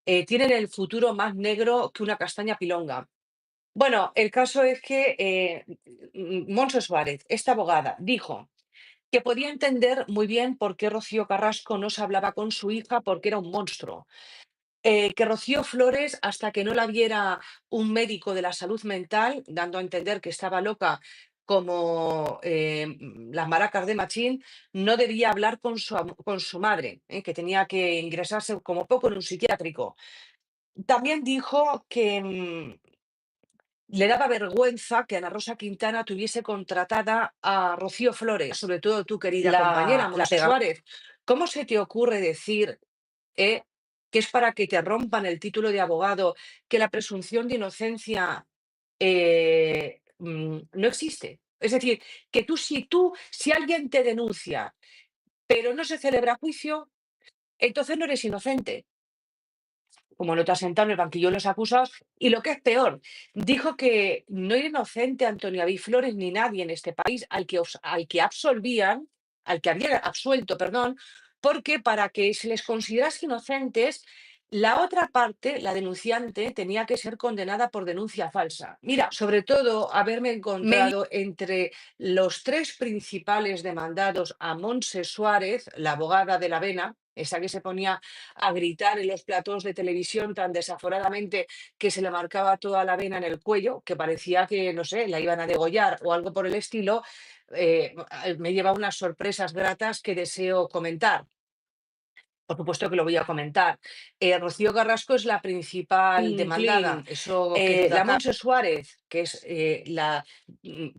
tienen el futuro más negro que una castaña pilonga. Bueno, el caso es que Montse Suárez, esta abogada, dijo que podía entender muy bien por qué Rocío Carrasco no se hablaba con su hija porque era un monstruo. Que Rocío Flores, hasta que no la viera un médico de la salud mental, dando a entender que estaba loca como las maracas de Machín, no debía hablar con su madre, que tenía que ingresarse como poco en un psiquiátrico. También dijo que le daba vergüenza que Ana Rosa Quintana tuviese contratada a Rocío Flores, sobre todo tu querida compañera, La Montse pega. Suárez. ¿Cómo se te ocurre decir eh, que es para que te rompan el título de abogado, que la presunción de inocencia no existe? Es decir, que si alguien te denuncia, pero no se celebra juicio, entonces no eres inocente, como no te has sentado en el banquillo de los acusados, y lo que es peor, dijo que no era inocente Antonio David Flores ni nadie en este país al que absolvían, al que había absuelto, perdón, porque para que se les considerase inocentes, la otra parte, la denunciante, tenía que ser condenada por denuncia falsa. Mira, sobre todo haberme Meli, encontrado entre los tres principales demandados a Montse Suárez, la abogada de la Vena, esa que se ponía a gritar en los platós de televisión tan desaforadamente que se le marcaba toda la vena en el cuello, que parecía que, no sé, la iban a degollar o algo por el estilo, me lleva unas sorpresas gratas que deseo comentar. Por supuesto que lo voy a comentar. Rocío Carrasco es la principal demandada. Clean, eso que tú te La acabas. Montse Suárez, que es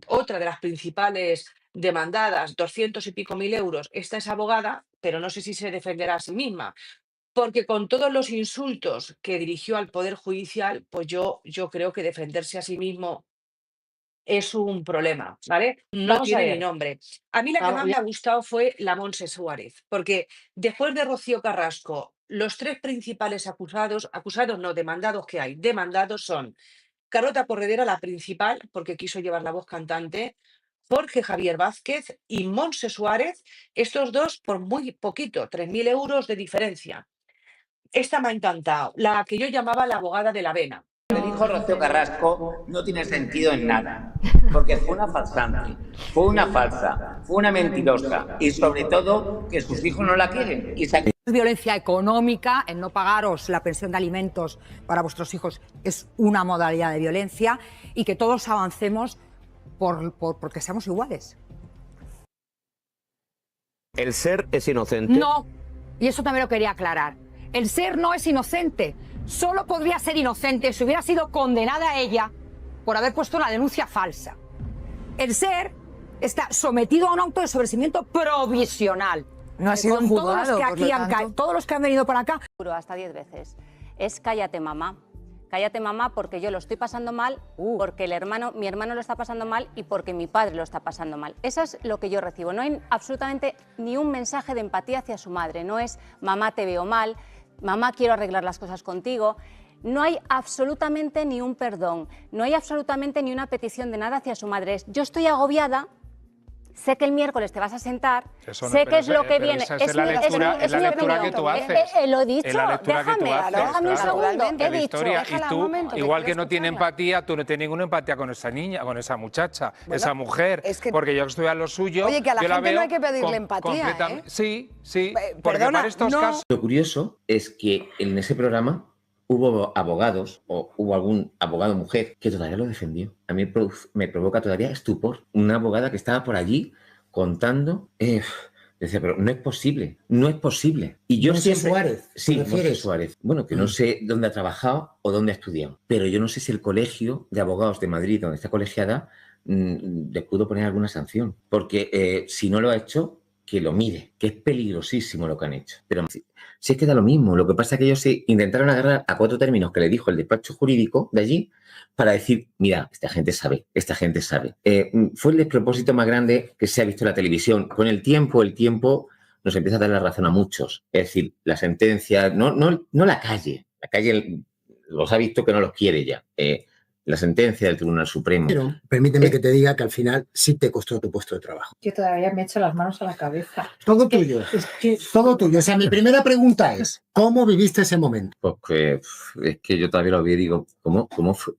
otra de las principales demandadas, 200 y pico mil euros, esta es abogada, pero no sé si se defenderá a sí misma. Porque con todos los insultos que dirigió al Poder Judicial, pues yo creo que defenderse a sí mismo es un problema, ¿vale? No Vamos a tiene ni ver. nombre. A mí la que Vamos, más me ha gustado fue la Montse Suárez, porque después de Rocío Carrasco, los tres principales acusados no, demandados que hay, demandados son Carlota Corredera, la principal, porque quiso llevar la voz cantante, Jorge Javier Vázquez y Montse Suárez, estos dos por muy poquito, 3.000 euros de diferencia. Esta me ha encantado, la que yo llamaba la abogada de la avena. Lo que dijo Rocío Carrasco no tiene sentido en nada, porque fue una falsante, fue una falsa, fue una mentirosa y sobre todo que sus hijos no la quieren. Y se... Violencia económica, el no pagaros la pensión de alimentos para vuestros hijos es una modalidad de violencia y que todos avancemos porque seamos iguales. ¿El ser es inocente? No, y eso también lo quería aclarar. El ser no es inocente. Solo podría ser inocente si hubiera sido condenada ella por haber puesto una denuncia falsa. El ser está sometido a un auto de sobreseimiento provisional. No ha sido Con juzgado, todos los que han venido para acá. Hasta 10 veces. Es cállate, mamá. Cállate, mamá, porque yo lo estoy pasando mal, porque mi hermano lo está pasando mal y porque mi padre lo está pasando mal. Eso es lo que yo recibo. No hay absolutamente ni un mensaje de empatía hacia su madre. No es mamá, te veo mal, mamá, quiero arreglar las cosas contigo. No hay absolutamente ni un perdón, no hay absolutamente ni una petición de nada hacia su madre. Yo estoy agobiada. Sé que el miércoles te vas a sentar, sé qué es lo que viene. Esa es la lectura que tú haces. Lo he dicho, déjame un segundo, he dicho. Y tú, igual que no tiene empatía, tú no tienes ninguna empatía con esa niña, con esa muchacha, esa mujer, porque yo estoy a lo suyo. Oye, que a la yo gente no hay que pedirle empatía, ¿eh? Sí, porque Perdona, para estos no. casos... Lo curioso es que en ese programa hubo abogados o hubo algún abogado mujer que todavía lo defendió. A mí me provoca todavía estupor. Una abogada que estaba por allí contando, decía, pero no es posible, no es posible. Y yo Montse siempre... Suárez, Sí, Montse Suárez. Bueno, que no sé dónde ha trabajado o dónde ha estudiado, pero yo no sé si el Colegio de Abogados de Madrid, donde está colegiada, le pudo poner alguna sanción. Porque si no lo ha hecho, que lo mire, que es peligrosísimo lo que han hecho. Pero si es que da lo mismo, lo que pasa es que ellos se intentaron agarrar a 4 términos que le dijo el despacho jurídico de allí para decir, mira, esta gente sabe, esta gente sabe. Fue el despropósito más grande que se ha visto en la televisión. Con el tiempo nos empieza a dar la razón a muchos. Es decir, la sentencia, no la calle los ha visto que no los quiere ya. la sentencia del Tribunal Supremo. Pero permíteme que te diga que al final sí te costó tu puesto de trabajo. Yo todavía me echo las manos a la cabeza. Todo tuyo. Todo tuyo. O sea, mi primera pregunta es, ¿cómo viviste ese momento? Porque es que yo todavía lo vi y digo, ¿cómo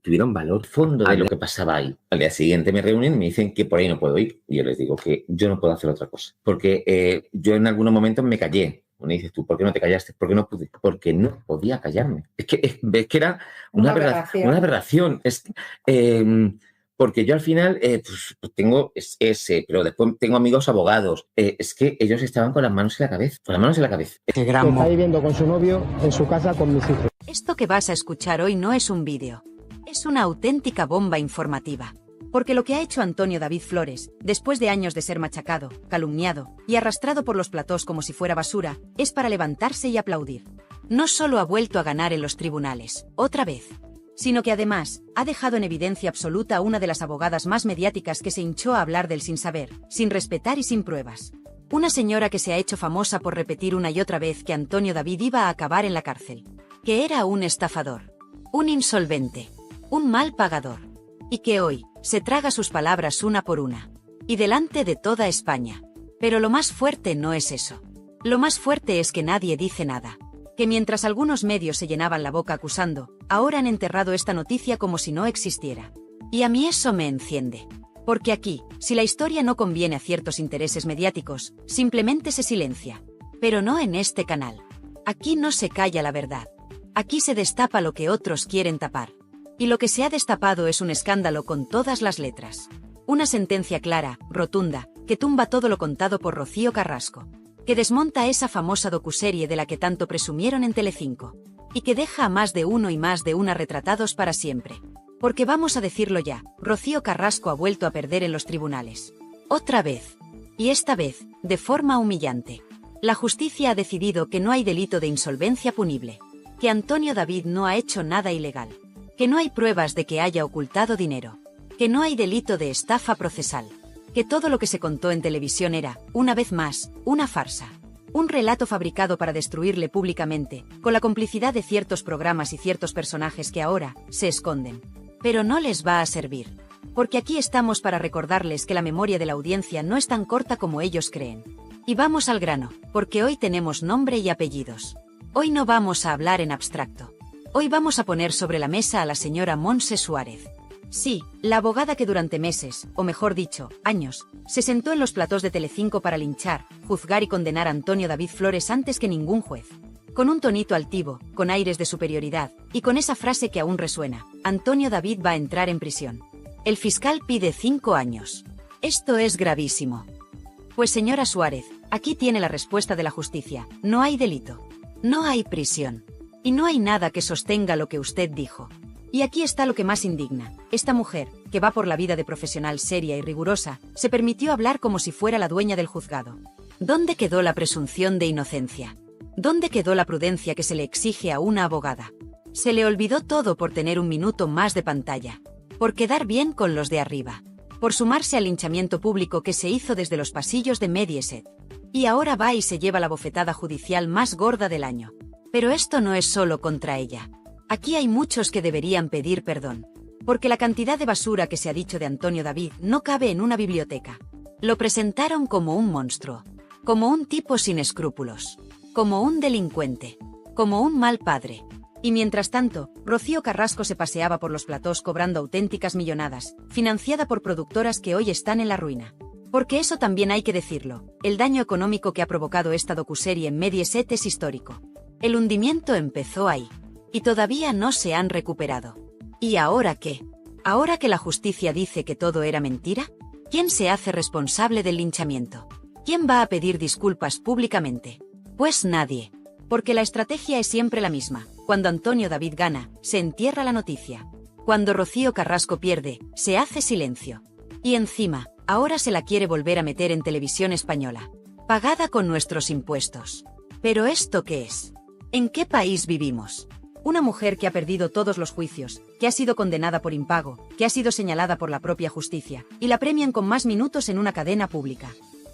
tuvieron valor fondo de lo que pasaba ahí? Al día siguiente me reúnen y me dicen que por ahí no puedo ir. Y yo les digo que yo no puedo hacer otra cosa. Porque yo en algunos momentos me callé. Me dices tú, ¿por qué no te callaste? ¿Por qué no pude? Porque no podía callarme. Es que era una aberración. Porque yo al final pues tengo ese, pero después tengo amigos abogados. Es que ellos estaban con las manos en la cabeza. Con las manos en la cabeza. Está viviendo con su novio en su casa con mis hijos. Esto que vas a escuchar hoy no es un vídeo. Es una auténtica bomba informativa. Porque lo que ha hecho Antonio David Flores, después de años de ser machacado, calumniado y arrastrado por los platós como si fuera basura, es para levantarse y aplaudir. No solo ha vuelto a ganar en los tribunales, otra vez, sino que además ha dejado en evidencia absoluta a una de las abogadas más mediáticas que se hinchó a hablar del sin saber, sin respetar y sin pruebas. Una señora que se ha hecho famosa por repetir una y otra vez que Antonio David iba a acabar en la cárcel, que era un estafador, un insolvente, un mal pagador, y que hoy se traga sus palabras una por una, y delante de toda España. Pero lo más fuerte no es eso. Lo más fuerte es que nadie dice nada. Que mientras algunos medios se llenaban la boca acusando, ahora han enterrado esta noticia como si no existiera. Y a mí eso me enciende. Porque aquí, si la historia no conviene a ciertos intereses mediáticos, simplemente se silencia. Pero no en este canal. Aquí no se calla la verdad. Aquí se destapa lo que otros quieren tapar. Y lo que se ha destapado es un escándalo con todas las letras. Una sentencia clara, rotunda, que tumba todo lo contado por Rocío Carrasco. Que desmonta esa famosa docuserie de la que tanto presumieron en Telecinco. Y que deja a más de uno y más de una retratados para siempre. Porque vamos a decirlo ya, Rocío Carrasco ha vuelto a perder en los tribunales. Otra vez. Y esta vez, de forma humillante. La justicia ha decidido que no hay delito de insolvencia punible. Que Antonio David no ha hecho nada ilegal. Que no hay pruebas de que haya ocultado dinero. Que no hay delito de estafa procesal. Que todo lo que se contó en televisión era, una vez más, una farsa. Un relato fabricado para destruirle públicamente, con la complicidad de ciertos programas y ciertos personajes que ahora se esconden. Pero no les va a servir. Porque aquí estamos para recordarles que la memoria de la audiencia no es tan corta como ellos creen. Y vamos al grano, porque hoy tenemos nombre y apellidos. Hoy no vamos a hablar en abstracto. Hoy vamos a poner sobre la mesa a la señora Montse Suárez. Sí, la abogada que durante meses, o mejor dicho, años, se sentó en los platós de Telecinco para linchar, juzgar y condenar a Antonio David Flores antes que ningún juez. Con un tonito altivo, con aires de superioridad, y con esa frase que aún resuena, Antonio David va a entrar en prisión. El fiscal pide 5 años. Esto es gravísimo. Pues señora Suárez, aquí tiene la respuesta de la justicia. No hay delito. No hay prisión. Y no hay nada que sostenga lo que usted dijo. Y aquí está lo que más indigna. Esta mujer, que va por la vida de profesional seria y rigurosa, se permitió hablar como si fuera la dueña del juzgado. ¿Dónde quedó la presunción de inocencia? ¿Dónde quedó la prudencia que se le exige a una abogada? Se le olvidó todo por tener un minuto más de pantalla. Por quedar bien con los de arriba. Por sumarse al linchamiento público que se hizo desde los pasillos de Mediaset. Y ahora va y se lleva la bofetada judicial más gorda del año. Pero esto no es solo contra ella. Aquí hay muchos que deberían pedir perdón. Porque la cantidad de basura que se ha dicho de Antonio David no cabe en una biblioteca. Lo presentaron como un monstruo. Como un tipo sin escrúpulos. Como un delincuente. Como un mal padre. Y mientras tanto, Rocío Carrasco se paseaba por los platós cobrando auténticas millonadas, financiada por productoras que hoy están en la ruina. Porque eso también hay que decirlo, el daño económico que ha provocado esta docuserie en Mediaset es histórico. El hundimiento empezó ahí. Y todavía no se han recuperado. ¿Y ahora qué? ¿Ahora que la justicia dice que todo era mentira? ¿Quién se hace responsable del linchamiento? ¿Quién va a pedir disculpas públicamente? Pues nadie. Porque la estrategia es siempre la misma. Cuando Antonio David gana, se entierra la noticia. Cuando Rocío Carrasco pierde, se hace silencio. Y encima, ahora se la quiere volver a meter en televisión española. Pagada con nuestros impuestos. ¿Pero esto qué es? ¿En qué país vivimos? Una mujer que ha perdido todos los juicios, que ha sido condenada por impago, que ha sido señalada por la propia justicia, y la premian con más minutos en una cadena pública.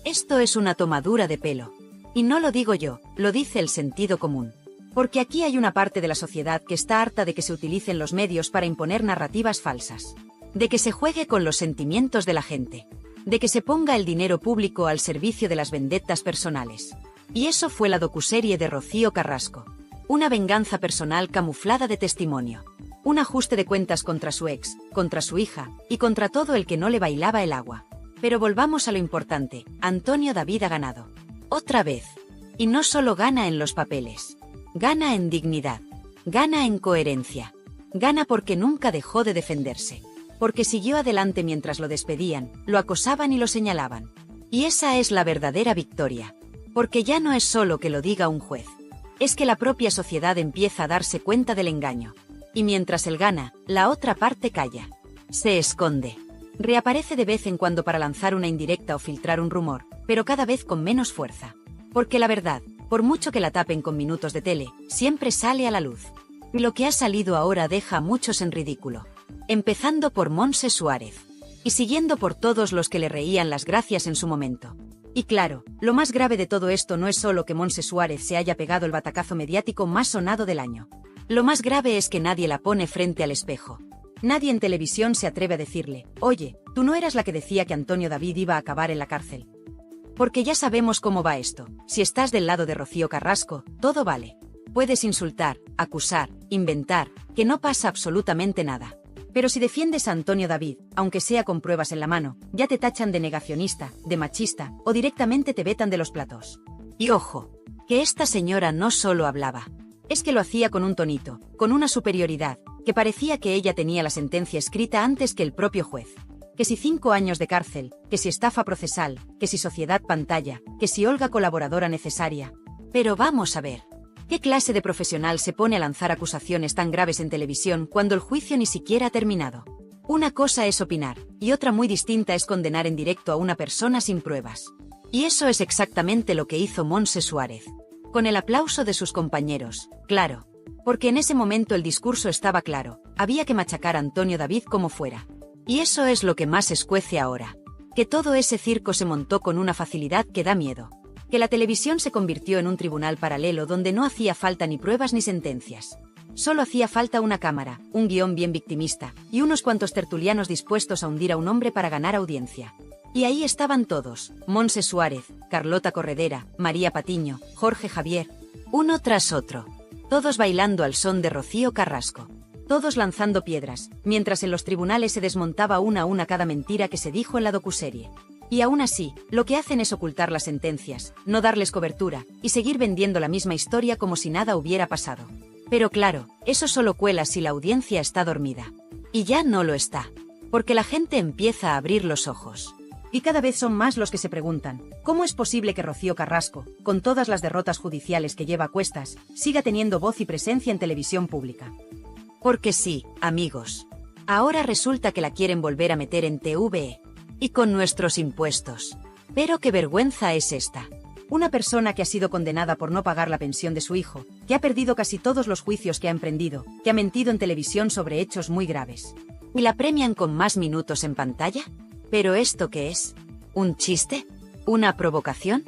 Esto es una tomadura de pelo. Y no lo digo yo, lo dice el sentido común. Porque aquí hay una parte de la sociedad que está harta de que se utilicen los medios para imponer narrativas falsas. De que se juegue con los sentimientos de la gente. De que se ponga el dinero público al servicio de las vendettas personales. Y eso fue la docuserie de Rocío Carrasco. Una venganza personal camuflada de testimonio. Un ajuste de cuentas contra su ex, contra su hija, y contra todo el que no le bailaba el agua. Pero volvamos a lo importante, Antonio David ha ganado. Otra vez. Y no solo gana en los papeles. Gana en dignidad. Gana en coherencia. Gana porque nunca dejó de defenderse. Porque siguió adelante mientras lo despedían, lo acosaban y lo señalaban. Y esa es la verdadera victoria. Porque ya no es solo que lo diga un juez. Es que la propia sociedad empieza a darse cuenta del engaño. Y mientras él gana, la otra parte calla. Se esconde. Reaparece de vez en cuando para lanzar una indirecta o filtrar un rumor, pero cada vez con menos fuerza. Porque la verdad, por mucho que la tapen con minutos de tele, siempre sale a la luz. Y lo que ha salido ahora deja a muchos en ridículo. Empezando por Montse Suárez. Y siguiendo por todos los que le reían las gracias en su momento. Y claro, lo más grave de todo esto no es solo que Montse Suárez se haya pegado el batacazo mediático más sonado del año. Lo más grave es que nadie la pone frente al espejo. Nadie en televisión se atreve a decirle, oye, tú no eras la que decía que Antonio David iba a acabar en la cárcel. Porque ya sabemos cómo va esto. Si estás del lado de Rocío Carrasco, todo vale. Puedes insultar, acusar, inventar, que no pasa absolutamente nada. Pero si defiendes a Antonio David, aunque sea con pruebas en la mano, ya te tachan de negacionista, de machista, o directamente te vetan de los platos. Y ojo, que esta señora no solo hablaba. Es que lo hacía con un tonito, con una superioridad, que parecía que ella tenía la sentencia escrita antes que el propio juez. Que si 5 años de cárcel, que si estafa procesal, que si sociedad pantalla, que si Olga colaboradora necesaria. Pero vamos a ver. ¿Qué clase de profesional se pone a lanzar acusaciones tan graves en televisión cuando el juicio ni siquiera ha terminado? Una cosa es opinar, y otra muy distinta es condenar en directo a una persona sin pruebas. Y eso es exactamente lo que hizo Montse Suárez. Con el aplauso de sus compañeros, claro. Porque en ese momento el discurso estaba claro, había que machacar a Antonio David como fuera. Y eso es lo que más escuece ahora. Que todo ese circo se montó con una facilidad que da miedo. Que la televisión se convirtió en un tribunal paralelo donde no hacía falta ni pruebas ni sentencias. Solo hacía falta una cámara, un guión bien victimista, y unos cuantos tertulianos dispuestos a hundir a un hombre para ganar audiencia. Y ahí estaban todos, Montse Suárez, Carlota Corredera, María Patiño, Jorge Javier, uno tras otro. Todos bailando al son de Rocío Carrasco. Todos lanzando piedras, mientras en los tribunales se desmontaba una a una cada mentira que se dijo en la docuserie. Y aún así, lo que hacen es ocultar las sentencias, no darles cobertura, y seguir vendiendo la misma historia como si nada hubiera pasado. Pero claro, eso solo cuela si la audiencia está dormida. Y ya no lo está. Porque la gente empieza a abrir los ojos. Y cada vez son más los que se preguntan, ¿cómo es posible que Rocío Carrasco, con todas las derrotas judiciales que lleva a cuestas, siga teniendo voz y presencia en televisión pública? Porque sí, amigos. Ahora resulta que la quieren volver a meter en TVE. Y con nuestros impuestos. Pero qué vergüenza es esta. Una persona que ha sido condenada por no pagar la pensión de su hijo, que ha perdido casi todos los juicios que ha emprendido, que ha mentido en televisión sobre hechos muy graves. ¿Y la premian con más minutos en pantalla? ¿Pero esto qué es? ¿Un chiste? ¿Una provocación?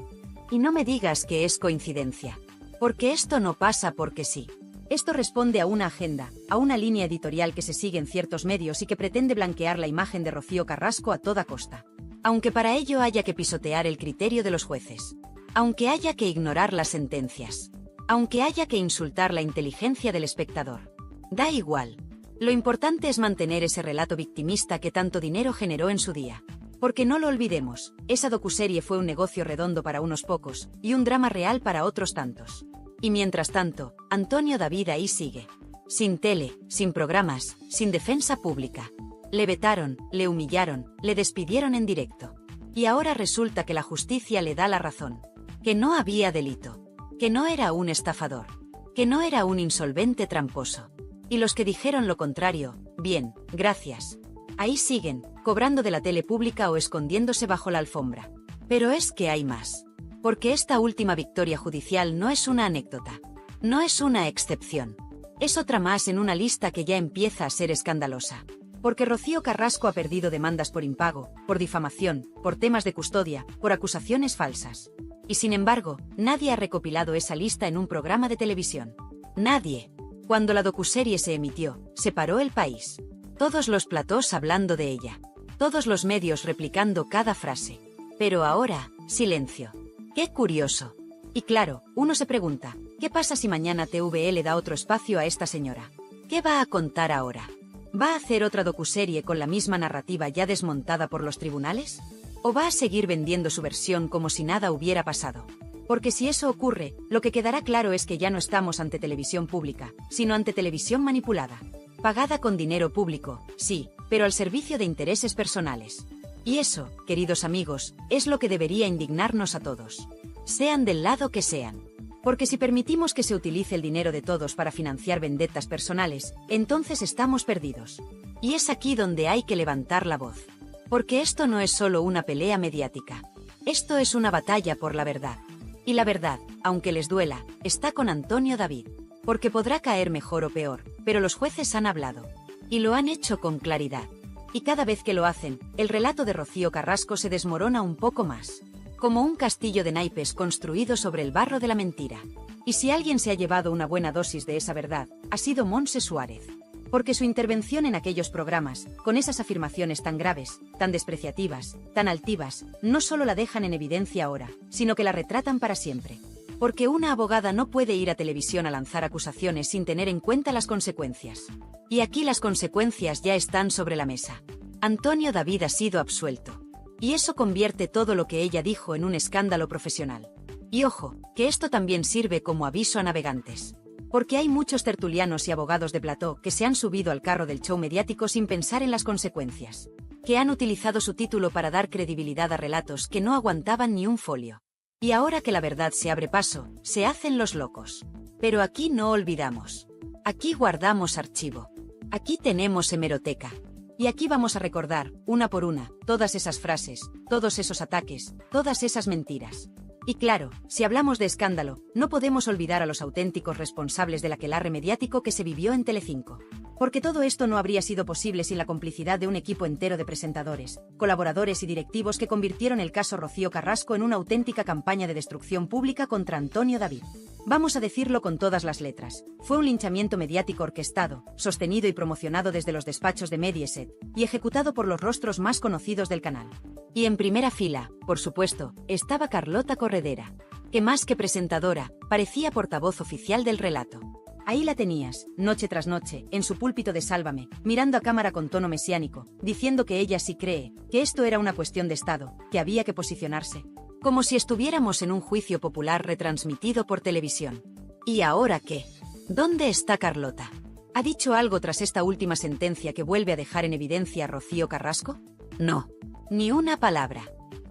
Y no me digas que es coincidencia. Porque esto no pasa porque sí. Esto responde a una agenda, a una línea editorial que se sigue en ciertos medios y que pretende blanquear la imagen de Rocío Carrasco a toda costa. Aunque para ello haya que pisotear el criterio de los jueces. Aunque haya que ignorar las sentencias. Aunque haya que insultar la inteligencia del espectador. Da igual. Lo importante es mantener ese relato victimista que tanto dinero generó en su día. Porque no lo olvidemos, esa docuserie fue un negocio redondo para unos pocos, y un drama real para otros tantos. Y mientras tanto, Antonio David ahí sigue. Sin tele, sin programas, sin defensa pública. Le vetaron, le humillaron, le despidieron en directo. Y ahora resulta que la justicia le da la razón. Que no había delito. Que no era un estafador. Que no era un insolvente tramposo. Y los que dijeron lo contrario, bien, gracias. Ahí siguen, cobrando de la tele pública o escondiéndose bajo la alfombra. Pero es que hay más. Porque esta última victoria judicial no es una anécdota. No es una excepción. Es otra más en una lista que ya empieza a ser escandalosa. Porque Rocío Carrasco ha perdido demandas por impago, por difamación, por temas de custodia, por acusaciones falsas. Y sin embargo, nadie ha recopilado esa lista en un programa de televisión. Nadie. Cuando la docuserie se emitió, se paró el país. Todos los platós hablando de ella. Todos los medios replicando cada frase. Pero ahora, silencio. ¡Qué curioso! Y claro, uno se pregunta, ¿qué pasa si mañana TVE da otro espacio a esta señora? ¿Qué va a contar ahora? ¿Va a hacer otra docuserie con la misma narrativa ya desmontada por los tribunales? ¿O va a seguir vendiendo su versión como si nada hubiera pasado? Porque si eso ocurre, lo que quedará claro es que ya no estamos ante televisión pública, sino ante televisión manipulada. Pagada con dinero público, sí, pero al servicio de intereses personales. Y eso, queridos amigos, es lo que debería indignarnos a todos. Sean del lado que sean. Porque si permitimos que se utilice el dinero de todos para financiar vendetas personales, entonces estamos perdidos. Y es aquí donde hay que levantar la voz. Porque esto no es solo una pelea mediática. Esto es una batalla por la verdad. Y la verdad, aunque les duela, está con Antonio David. Porque podrá caer mejor o peor, pero los jueces han hablado. Y lo han hecho con claridad. Y cada vez que lo hacen, el relato de Rocío Carrasco se desmorona un poco más. Como un castillo de naipes construido sobre el barro de la mentira. Y si alguien se ha llevado una buena dosis de esa verdad, ha sido Montse Suárez. Porque su intervención en aquellos programas, con esas afirmaciones tan graves, tan despreciativas, tan altivas, no solo la dejan en evidencia ahora, sino que la retratan para siempre. Porque una abogada no puede ir a televisión a lanzar acusaciones sin tener en cuenta las consecuencias. Y aquí las consecuencias ya están sobre la mesa. Antonio David ha sido absuelto. Y eso convierte todo lo que ella dijo en un escándalo profesional. Y ojo, que esto también sirve como aviso a navegantes. Porque hay muchos tertulianos y abogados de plató que se han subido al carro del show mediático sin pensar en las consecuencias. Que han utilizado su título para dar credibilidad a relatos que no aguantaban ni un folio. Y ahora que la verdad se abre paso, se hacen los locos. Pero aquí no olvidamos. Aquí guardamos archivo. Aquí tenemos hemeroteca. Y aquí vamos a recordar, una por una, todas esas frases, todos esos ataques, todas esas mentiras. Y claro, si hablamos de escándalo, no podemos olvidar a los auténticos responsables del aquelarre mediático que se vivió en Telecinco. Porque todo esto no habría sido posible sin la complicidad de un equipo entero de presentadores, colaboradores y directivos que convirtieron el caso Rocío Carrasco en una auténtica campaña de destrucción pública contra Antonio David. Vamos a decirlo con todas las letras. Fue un linchamiento mediático orquestado, sostenido y promocionado desde los despachos de Mediaset, y ejecutado por los rostros más conocidos del canal. Y en primera fila, por supuesto, estaba Carlota Corredera, que más que presentadora, parecía portavoz oficial del relato. Ahí la tenías, noche tras noche, en su púlpito de Sálvame, mirando a cámara con tono mesiánico, diciendo que ella sí cree, que esto era una cuestión de Estado, que había que posicionarse. Como si estuviéramos en un juicio popular retransmitido por televisión. ¿Y ahora qué? ¿Dónde está Carlota? ¿Ha dicho algo tras esta última sentencia que vuelve a dejar en evidencia a Rocío Carrasco? No. Ni una palabra.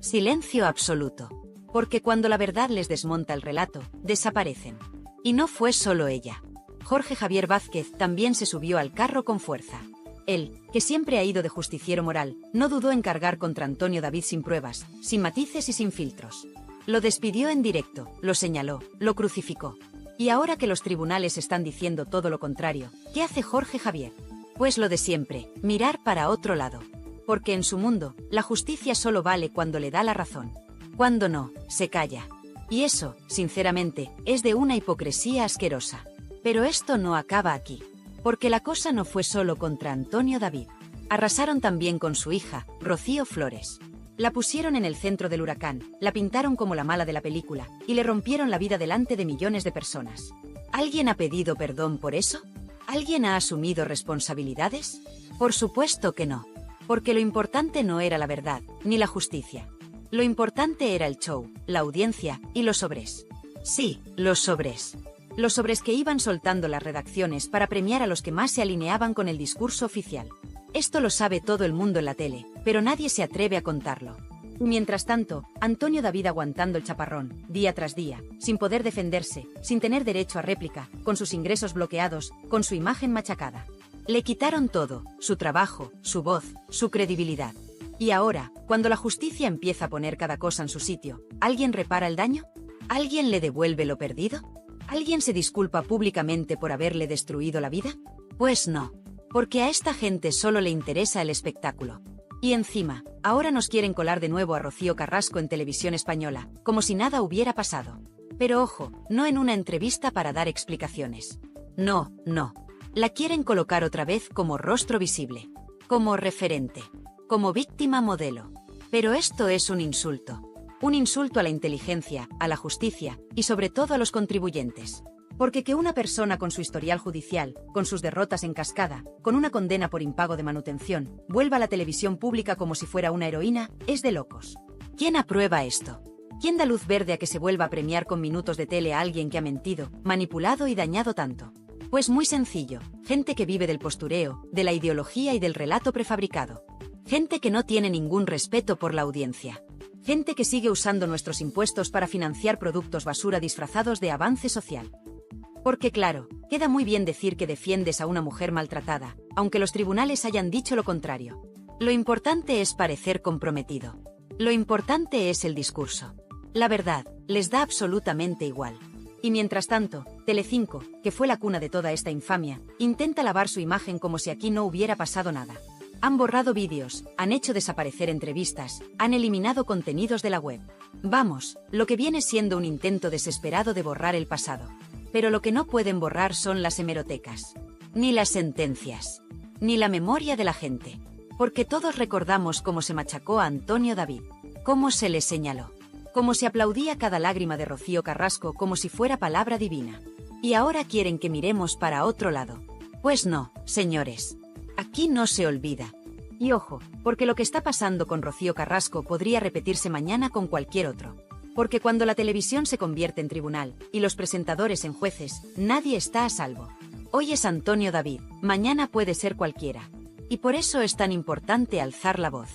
Silencio absoluto. Porque cuando la verdad les desmonta el relato, desaparecen. Y no fue solo ella. Jorge Javier Vázquez también se subió al carro con fuerza. Él, que siempre ha ido de justiciero moral, no dudó en cargar contra Antonio David sin pruebas, sin matices y sin filtros. Lo despidió en directo, lo señaló, lo crucificó. Y ahora que los tribunales están diciendo todo lo contrario, ¿qué hace Jorge Javier? Pues lo de siempre, mirar para otro lado. Porque en su mundo, la justicia solo vale cuando le da la razón. Cuando no, se calla. Y eso, sinceramente, es de una hipocresía asquerosa. Pero esto no acaba aquí. Porque la cosa no fue solo contra Antonio David. Arrasaron también con su hija, Rocío Flores. La pusieron en el centro del huracán, la pintaron como la mala de la película, y le rompieron la vida delante de millones de personas. ¿Alguien ha pedido perdón por eso? ¿Alguien ha asumido responsabilidades? Por supuesto que no. Porque lo importante no era la verdad, ni la justicia. Lo importante era el show, la audiencia y los sobres. Sí, los sobres. Los sobres que iban soltando las redacciones para premiar a los que más se alineaban con el discurso oficial. Esto lo sabe todo el mundo en la tele, pero nadie se atreve a contarlo. Mientras tanto, Antonio David aguantando el chaparrón, día tras día, sin poder defenderse, sin tener derecho a réplica, con sus ingresos bloqueados, con su imagen machacada. Le quitaron todo, su trabajo, su voz, su credibilidad. Y ahora, cuando la justicia empieza a poner cada cosa en su sitio, ¿alguien repara el daño? ¿Alguien le devuelve lo perdido? ¿Alguien se disculpa públicamente por haberle destruido la vida? Pues no. Porque a esta gente solo le interesa el espectáculo. Y encima, ahora nos quieren colar de nuevo a Rocío Carrasco en Televisión Española, como si nada hubiera pasado. Pero ojo, no en una entrevista para dar explicaciones. No, no. La quieren colocar otra vez como rostro visible, como referente, como víctima modelo. Pero esto es un insulto. Un insulto a la inteligencia, a la justicia y sobre todo a los contribuyentes. Porque que una persona con su historial judicial, con sus derrotas en cascada, con una condena por impago de manutención, vuelva a la televisión pública como si fuera una heroína, es de locos. ¿Quién aprueba esto? ¿Quién da luz verde a que se vuelva a premiar con minutos de tele a alguien que ha mentido, manipulado y dañado tanto? Pues muy sencillo, gente que vive del postureo, de la ideología y del relato prefabricado. Gente que no tiene ningún respeto por la audiencia. Gente que sigue usando nuestros impuestos para financiar productos basura disfrazados de avance social. Porque claro, queda muy bien decir que defiendes a una mujer maltratada, aunque los tribunales hayan dicho lo contrario. Lo importante es parecer comprometido. Lo importante es el discurso. La verdad, les da absolutamente igual. Y mientras tanto, Telecinco, que fue la cuna de toda esta infamia, intenta lavar su imagen como si aquí no hubiera pasado nada. Han borrado vídeos, han hecho desaparecer entrevistas, han eliminado contenidos de la web. Vamos, lo que viene siendo un intento desesperado de borrar el pasado. Pero lo que no pueden borrar son las hemerotecas. Ni las sentencias. Ni la memoria de la gente. Porque todos recordamos cómo se machacó a Antonio David. Cómo se le señaló. Cómo se aplaudía cada lágrima de Rocío Carrasco como si fuera palabra divina. Y ahora quieren que miremos para otro lado. Pues no, señores. Aquí no se olvida. Y ojo, porque lo que está pasando con Rocío Carrasco podría repetirse mañana con cualquier otro. Porque cuando la televisión se convierte en tribunal, y los presentadores en jueces, nadie está a salvo. Hoy es Antonio David, mañana puede ser cualquiera. Y por eso es tan importante alzar la voz.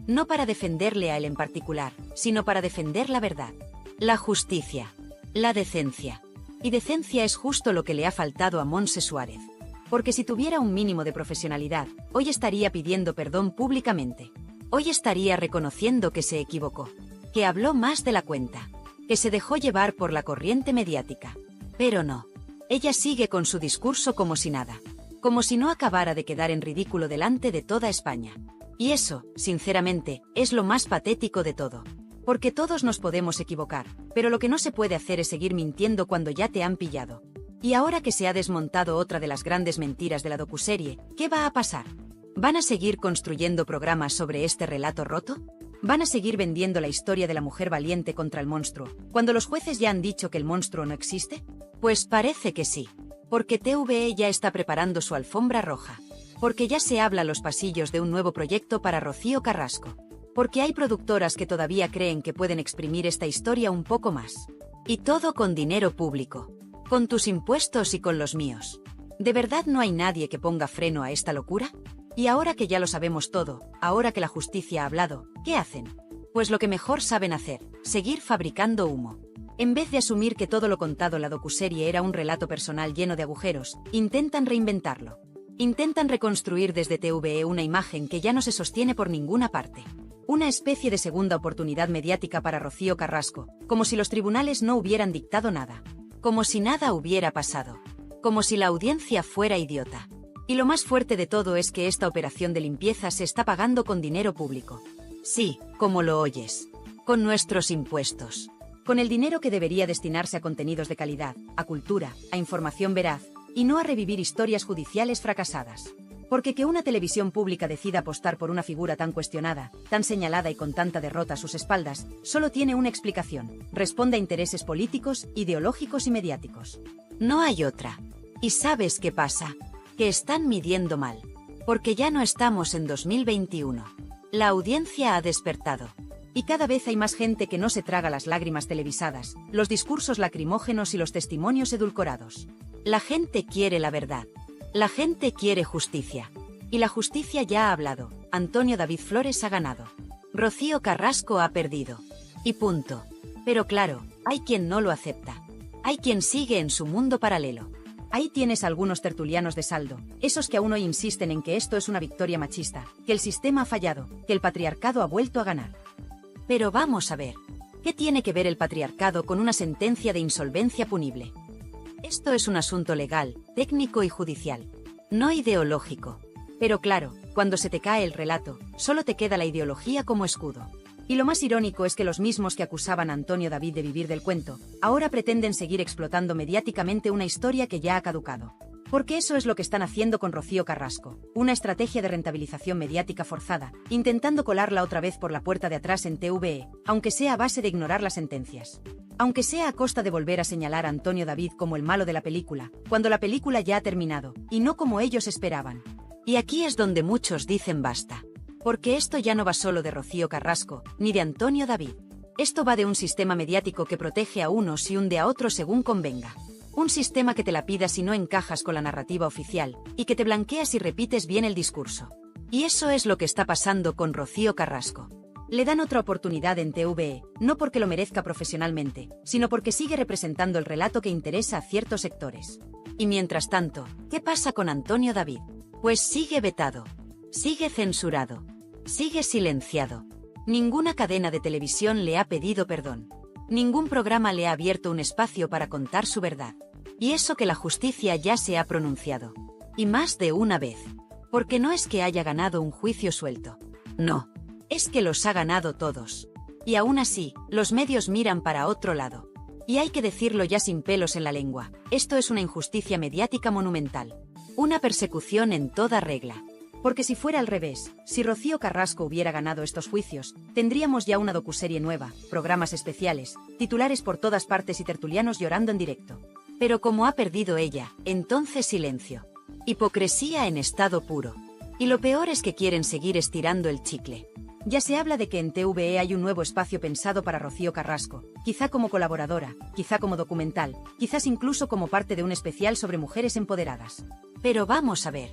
No para defenderle a él en particular, sino para defender la verdad. La justicia. La decencia. Y decencia es justo lo que le ha faltado a Montse Suárez. Porque si tuviera un mínimo de profesionalidad, hoy estaría pidiendo perdón públicamente. Hoy estaría reconociendo que se equivocó. Que habló más de la cuenta, que se dejó llevar por la corriente mediática. Pero no. Ella sigue con su discurso como si nada. Como si no acabara de quedar en ridículo delante de toda España. Y eso, sinceramente, es lo más patético de todo. Porque todos nos podemos equivocar, pero lo que no se puede hacer es seguir mintiendo cuando ya te han pillado. Y ahora que se ha desmontado otra de las grandes mentiras de la docuserie, ¿qué va a pasar? ¿Van a seguir construyendo programas sobre este relato roto? ¿Van a seguir vendiendo la historia de la mujer valiente contra el monstruo, cuando los jueces ya han dicho que el monstruo no existe? Pues parece que sí. Porque TVE ya está preparando su alfombra roja. Porque ya se habla a los pasillos de un nuevo proyecto para Rocío Carrasco. Porque hay productoras que todavía creen que pueden exprimir esta historia un poco más. Y todo con dinero público. Con tus impuestos y con los míos. ¿De verdad no hay nadie que ponga freno a esta locura? Y ahora que ya lo sabemos todo, ahora que la justicia ha hablado, ¿qué hacen? Pues lo que mejor saben hacer, seguir fabricando humo. En vez de asumir que todo lo contado en la docuserie era un relato personal lleno de agujeros, intentan reinventarlo. Intentan reconstruir desde TVE una imagen que ya no se sostiene por ninguna parte. Una especie de segunda oportunidad mediática para Rocío Carrasco, como si los tribunales no hubieran dictado nada. Como si nada hubiera pasado. Como si la audiencia fuera idiota. Y lo más fuerte de todo es que esta operación de limpieza se está pagando con dinero público. Sí, como lo oyes. Con nuestros impuestos. Con el dinero que debería destinarse a contenidos de calidad, a cultura, a información veraz, y no a revivir historias judiciales fracasadas. Porque que una televisión pública decida apostar por una figura tan cuestionada, tan señalada y con tanta derrota a sus espaldas, solo tiene una explicación. Responde a intereses políticos, ideológicos y mediáticos. No hay otra. ¿Y sabes qué pasa? Que están midiendo mal. Porque ya no estamos en 2021. La audiencia ha despertado. Y cada vez hay más gente que no se traga las lágrimas televisadas, los discursos lacrimógenos y los testimonios edulcorados. La gente quiere la verdad. La gente quiere justicia. Y la justicia ya ha hablado. Antonio David Flores ha ganado. Rocío Carrasco ha perdido. Y punto. Pero claro, hay quien no lo acepta. Hay quien sigue en su mundo paralelo. Ahí tienes algunos tertulianos de saldo, esos que aún hoy insisten en que esto es una victoria machista, que el sistema ha fallado, que el patriarcado ha vuelto a ganar. Pero vamos a ver, ¿qué tiene que ver el patriarcado con una sentencia de insolvencia punible? Esto es un asunto legal, técnico y judicial, no ideológico. Pero claro, cuando se te cae el relato, solo te queda la ideología como escudo. Y lo más irónico es que los mismos que acusaban a Antonio David de vivir del cuento, ahora pretenden seguir explotando mediáticamente una historia que ya ha caducado. Porque eso es lo que están haciendo con Rocío Carrasco, una estrategia de rentabilización mediática forzada, intentando colarla otra vez por la puerta de atrás en TVE, aunque sea a base de ignorar las sentencias. Aunque sea a costa de volver a señalar a Antonio David como el malo de la película, cuando la película ya ha terminado, y no como ellos esperaban. Y aquí es donde muchos dicen basta. Porque esto ya no va solo de Rocío Carrasco, ni de Antonio David. Esto va de un sistema mediático que protege a unos y hunde a otros según convenga. Un sistema que te la pida si no encajas con la narrativa oficial, y que te blanquea si repites bien el discurso. Y eso es lo que está pasando con Rocío Carrasco. Le dan otra oportunidad en TVE, no porque lo merezca profesionalmente, sino porque sigue representando el relato que interesa a ciertos sectores. Y mientras tanto, ¿qué pasa con Antonio David? Pues sigue vetado, sigue censurado, sigue silenciado. Ninguna cadena de televisión le ha pedido perdón. Ningún programa le ha abierto un espacio para contar su verdad. Y eso que la justicia ya se ha pronunciado. Y más de una vez. Porque no es que haya ganado un juicio suelto. No. Es que los ha ganado todos. Y aún así, los medios miran para otro lado. Y hay que decirlo ya sin pelos en la lengua. Esto es una injusticia mediática monumental. Una persecución en toda regla. Porque si fuera al revés, si Rocío Carrasco hubiera ganado estos juicios, tendríamos ya una docuserie nueva, programas especiales, titulares por todas partes y tertulianos llorando en directo. Pero como ha perdido ella, entonces silencio. Hipocresía en estado puro. Y lo peor es que quieren seguir estirando el chicle. Ya se habla de que en TVE hay un nuevo espacio pensado para Rocío Carrasco, quizá como colaboradora, quizá como documental, quizás incluso como parte de un especial sobre mujeres empoderadas. Pero vamos a ver.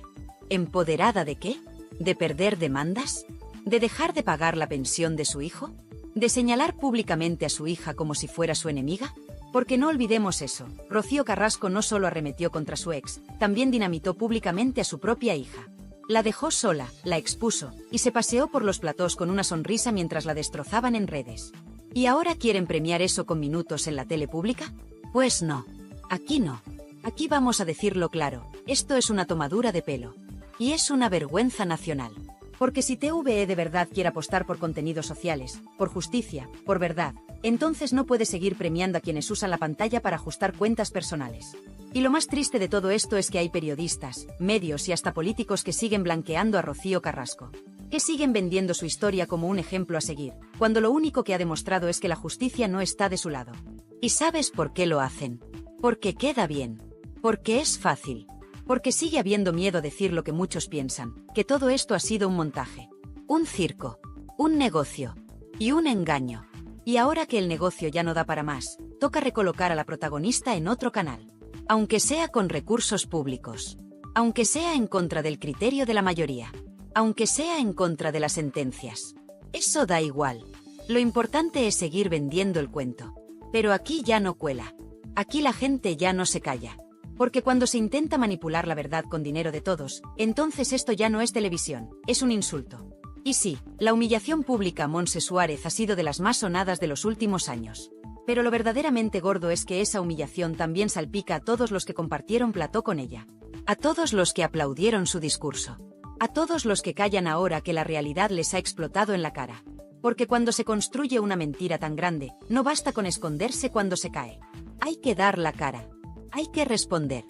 ¿Empoderada de qué? ¿De perder demandas? ¿De dejar de pagar la pensión de su hijo? ¿De señalar públicamente a su hija como si fuera su enemiga? Porque no olvidemos eso, Rocío Carrasco no solo arremetió contra su ex, también dinamitó públicamente a su propia hija. La dejó sola, la expuso, y se paseó por los platós con una sonrisa mientras la destrozaban en redes. ¿Y ahora quieren premiar eso con minutos en la tele pública? Pues no. Aquí no. Aquí vamos a decirlo claro, esto es una tomadura de pelo. Y es una vergüenza nacional. Porque si TVE de verdad quiere apostar por contenidos sociales, por justicia, por verdad, entonces no puede seguir premiando a quienes usan la pantalla para ajustar cuentas personales. Y lo más triste de todo esto es que hay periodistas, medios y hasta políticos que siguen blanqueando a Rocío Carrasco. Que siguen vendiendo su historia como un ejemplo a seguir, cuando lo único que ha demostrado es que la justicia no está de su lado. ¿Y sabes por qué lo hacen? Porque queda bien. Porque es fácil. Porque sigue habiendo miedo a decir lo que muchos piensan, que todo esto ha sido un montaje, un circo, un negocio y un engaño. Y ahora que el negocio ya no da para más, toca recolocar a la protagonista en otro canal. Aunque sea con recursos públicos, aunque sea en contra del criterio de la mayoría, aunque sea en contra de las sentencias. Eso da igual. Lo importante es seguir vendiendo el cuento. Pero aquí ya no cuela. Aquí la gente ya no se calla. Porque cuando se intenta manipular la verdad con dinero de todos, entonces esto ya no es televisión, es un insulto. Y sí, la humillación pública a Montse Suárez ha sido de las más sonadas de los últimos años. Pero lo verdaderamente gordo es que esa humillación también salpica a todos los que compartieron plató con ella. A todos los que aplaudieron su discurso. A todos los que callan ahora que la realidad les ha explotado en la cara. Porque cuando se construye una mentira tan grande, no basta con esconderse cuando se cae. Hay que dar la cara. Hay que responder.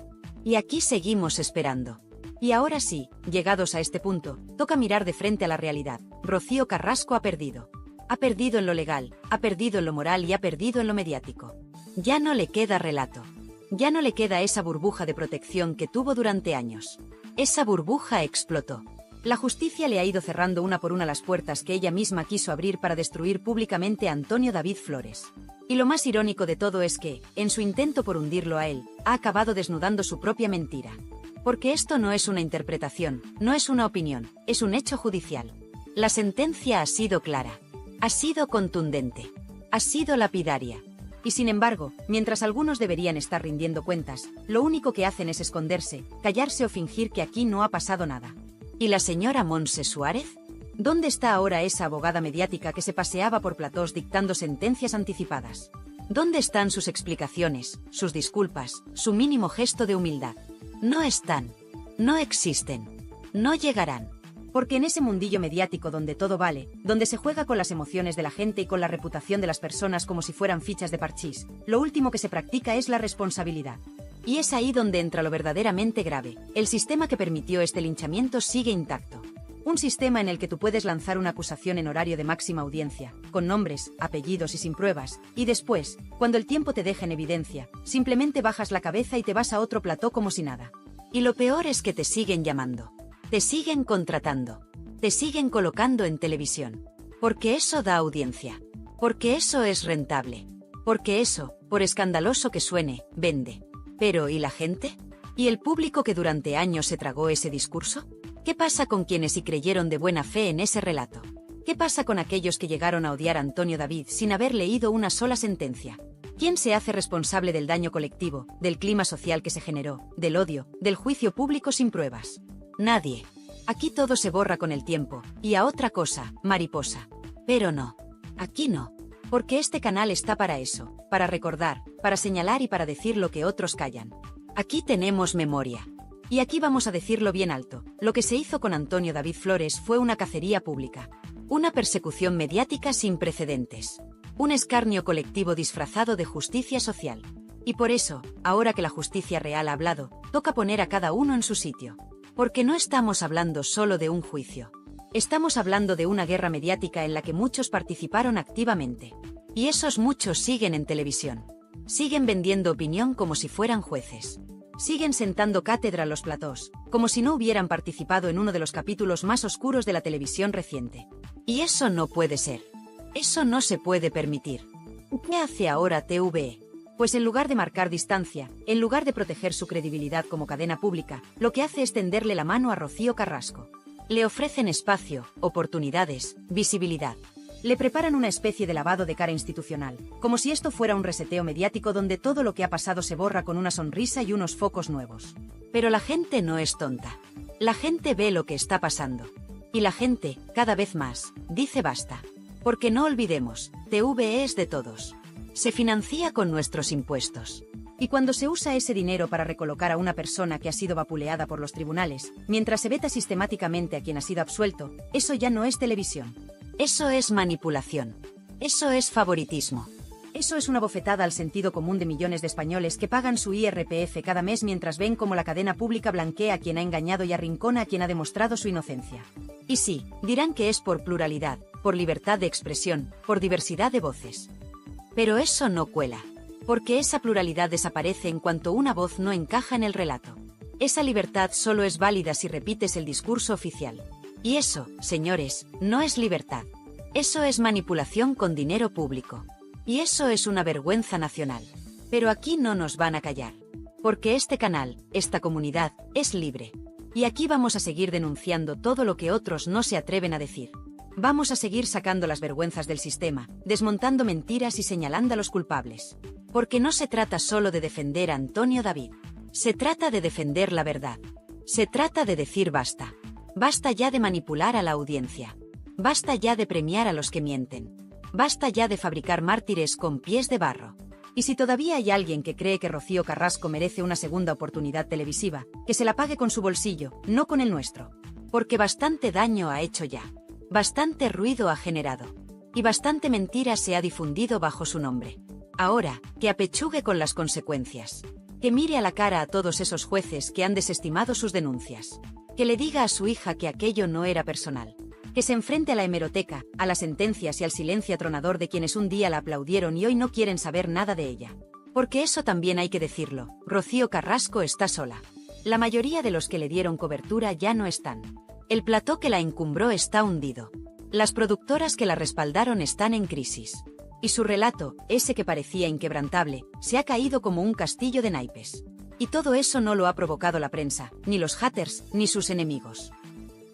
Y aquí seguimos esperando. Y ahora sí, llegados a este punto, toca mirar de frente a la realidad. Rocío Carrasco ha perdido. Ha perdido en lo legal, ha perdido en lo moral y ha perdido en lo mediático. Ya no le queda relato. Ya no le queda esa burbuja de protección que tuvo durante años. Esa burbuja explotó. La justicia le ha ido cerrando una por una las puertas que ella misma quiso abrir para destruir públicamente a Antonio David Flores. Y lo más irónico de todo es que, en su intento por hundirlo a él, ha acabado desnudando su propia mentira. Porque esto no es una interpretación, no es una opinión, es un hecho judicial. La sentencia ha sido clara. Ha sido contundente. Ha sido lapidaria. Y sin embargo, mientras algunos deberían estar rindiendo cuentas, lo único que hacen es esconderse, callarse o fingir que aquí no ha pasado nada. ¿Y la señora Montse Suárez? ¿Dónde está ahora esa abogada mediática que se paseaba por platós dictando sentencias anticipadas? ¿Dónde están sus explicaciones, sus disculpas, su mínimo gesto de humildad? No están. No existen. No llegarán. Porque en ese mundillo mediático donde todo vale, donde se juega con las emociones de la gente y con la reputación de las personas como si fueran fichas de parchís, lo último que se practica es la responsabilidad. Y es ahí donde entra lo verdaderamente grave. El sistema que permitió este linchamiento sigue intacto. Un sistema en el que tú puedes lanzar una acusación en horario de máxima audiencia, con nombres, apellidos y sin pruebas, y después, cuando el tiempo te deja en evidencia, simplemente bajas la cabeza y te vas a otro plató como si nada. Y lo peor es que te siguen llamando, te siguen contratando, te siguen colocando en televisión. Porque eso da audiencia. Porque eso es rentable. Porque eso, por escandaloso que suene, vende. Pero, ¿y la gente? ¿Y el público que durante años se tragó ese discurso? ¿Qué pasa con quienes sí creyeron de buena fe en ese relato? ¿Qué pasa con aquellos que llegaron a odiar a Antonio David sin haber leído una sola sentencia? ¿Quién se hace responsable del daño colectivo, del clima social que se generó, del odio, del juicio público sin pruebas? Nadie. Aquí todo se borra con el tiempo, y a otra cosa, mariposa. Pero no. Aquí no. Porque este canal está para eso, para recordar, para señalar y para decir lo que otros callan. Aquí tenemos memoria. Y aquí vamos a decirlo bien alto, lo que se hizo con Antonio David Flores fue una cacería pública. Una persecución mediática sin precedentes. Un escarnio colectivo disfrazado de justicia social. Y por eso, ahora que la justicia real ha hablado, toca poner a cada uno en su sitio. Porque no estamos hablando solo de un juicio. Estamos hablando de una guerra mediática en la que muchos participaron activamente. Y esos muchos siguen en televisión. Siguen vendiendo opinión como si fueran jueces. Siguen sentando cátedra a los platós, como si no hubieran participado en uno de los capítulos más oscuros de la televisión reciente. Y eso no puede ser. Eso no se puede permitir. ¿Qué hace ahora TVE? Pues en lugar de marcar distancia, en lugar de proteger su credibilidad como cadena pública, lo que hace es tenderle la mano a Rocío Carrasco. Le ofrecen espacio, oportunidades, visibilidad. Le preparan una especie de lavado de cara institucional, como si esto fuera un reseteo mediático donde todo lo que ha pasado se borra con una sonrisa y unos focos nuevos. Pero la gente no es tonta. La gente ve lo que está pasando. Y la gente, cada vez más, dice basta. Porque no olvidemos, TVE es de todos. Se financia con nuestros impuestos. Y cuando se usa ese dinero para recolocar a una persona que ha sido vapuleada por los tribunales, mientras se veta sistemáticamente a quien ha sido absuelto, eso ya no es televisión. Eso es manipulación. Eso es favoritismo. Eso es una bofetada al sentido común de millones de españoles que pagan su IRPF cada mes mientras ven cómo la cadena pública blanquea a quien ha engañado y arrincona a quien ha demostrado su inocencia. Y sí, dirán que es por pluralidad, por libertad de expresión, por diversidad de voces. Pero eso no cuela. Porque esa pluralidad desaparece en cuanto una voz no encaja en el relato. Esa libertad solo es válida si repites el discurso oficial. Y eso, señores, no es libertad. Eso es manipulación con dinero público. Y eso es una vergüenza nacional. Pero aquí no nos van a callar. Porque este canal, esta comunidad, es libre. Y aquí vamos a seguir denunciando todo lo que otros no se atreven a decir. Vamos a seguir sacando las vergüenzas del sistema, desmontando mentiras y señalando a los culpables. Porque no se trata solo de defender a Antonio David. Se trata de defender la verdad. Se trata de decir basta. Basta ya de manipular a la audiencia. Basta ya de premiar a los que mienten. Basta ya de fabricar mártires con pies de barro. Y si todavía hay alguien que cree que Rocío Carrasco merece una segunda oportunidad televisiva, que se la pague con su bolsillo, no con el nuestro. Porque bastante daño ha hecho ya. Bastante ruido ha generado. Y bastante mentira se ha difundido bajo su nombre. Ahora, que apechugue con las consecuencias. Que mire a la cara a todos esos jueces que han desestimado sus denuncias. Que le diga a su hija que aquello no era personal. Que se enfrente a la hemeroteca, a las sentencias y al silencio atronador de quienes un día la aplaudieron y hoy no quieren saber nada de ella. Porque eso también hay que decirlo, Rocío Carrasco está sola. La mayoría de los que le dieron cobertura ya no están. El plató que la encumbró está hundido. Las productoras que la respaldaron están en crisis. Y su relato, ese que parecía inquebrantable, se ha caído como un castillo de naipes. Y todo eso no lo ha provocado la prensa, ni los haters, ni sus enemigos.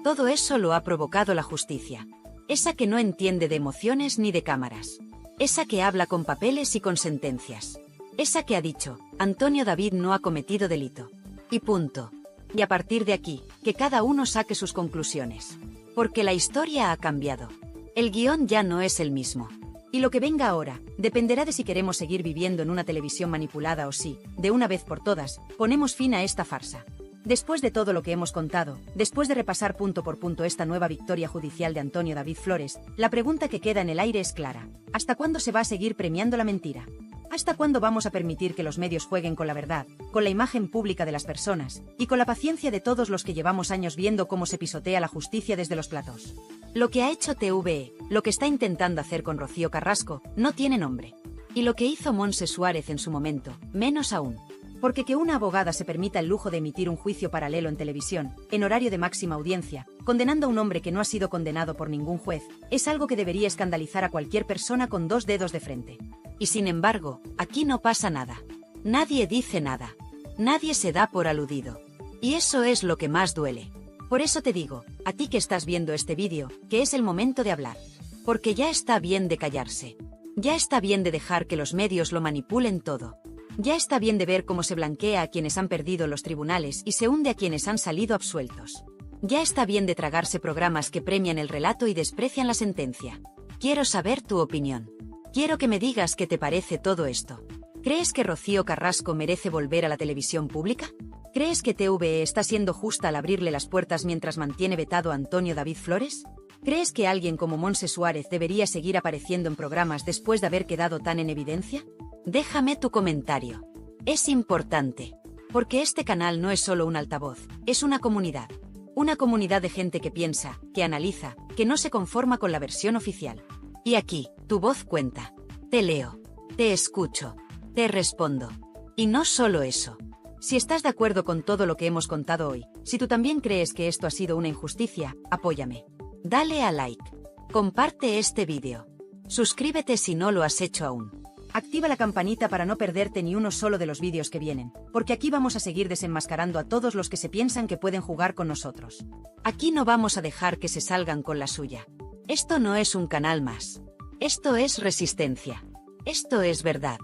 Todo eso lo ha provocado la justicia. Esa que no entiende de emociones ni de cámaras. Esa que habla con papeles y con sentencias. Esa que ha dicho, Antonio David no ha cometido delito. Y punto. Y a partir de aquí, que cada uno saque sus conclusiones. Porque la historia ha cambiado. El guión ya no es el mismo. Y lo que venga ahora, dependerá de si queremos seguir viviendo en una televisión manipulada o si, de una vez por todas, ponemos fin a esta farsa. Después de todo lo que hemos contado, después de repasar punto por punto esta nueva victoria judicial de Antonio David Flores, la pregunta que queda en el aire es clara. ¿Hasta cuándo se va a seguir premiando la mentira? ¿Hasta cuándo vamos a permitir que los medios jueguen con la verdad, con la imagen pública de las personas y con la paciencia de todos los que llevamos años viendo cómo se pisotea la justicia desde los platos? Lo que ha hecho TVE, lo que está intentando hacer con Rocío Carrasco, no tiene nombre. Y lo que hizo Montse Suárez en su momento, menos aún. Porque que una abogada se permita el lujo de emitir un juicio paralelo en televisión, en horario de máxima audiencia, condenando a un hombre que no ha sido condenado por ningún juez, es algo que debería escandalizar a cualquier persona con 2 dedos de frente. Y sin embargo, aquí no pasa nada. Nadie dice nada. Nadie se da por aludido. Y eso es lo que más duele. Por eso te digo, a ti que estás viendo este vídeo, que es el momento de hablar. Porque ya está bien de callarse. Ya está bien de dejar que los medios lo manipulen todo. Ya está bien de ver cómo se blanquea a quienes han perdido los tribunales y se hunde a quienes han salido absueltos. Ya está bien de tragarse programas que premian el relato y desprecian la sentencia. Quiero saber tu opinión. Quiero que me digas qué te parece todo esto. ¿Crees que Rocío Carrasco merece volver a la televisión pública? ¿Crees que TVE está siendo justa al abrirle las puertas mientras mantiene vetado a Antonio David Flores? ¿Crees que alguien como Montse Suárez debería seguir apareciendo en programas después de haber quedado tan en evidencia? Déjame tu comentario. Es importante, porque este canal no es solo un altavoz, es una comunidad. Una comunidad de gente que piensa, que analiza, que no se conforma con la versión oficial. Y aquí, tu voz cuenta. Te leo, te escucho, te respondo. Y no solo eso. Si estás de acuerdo con todo lo que hemos contado hoy, si tú también crees que esto ha sido una injusticia, apóyame. Dale a like. Comparte este vídeo. Suscríbete si no lo has hecho aún. Activa la campanita para no perderte ni uno solo de los vídeos que vienen, porque aquí vamos a seguir desenmascarando a todos los que se piensan que pueden jugar con nosotros. Aquí no vamos a dejar que se salgan con la suya. Esto no es un canal más. Esto es resistencia. Esto es verdad.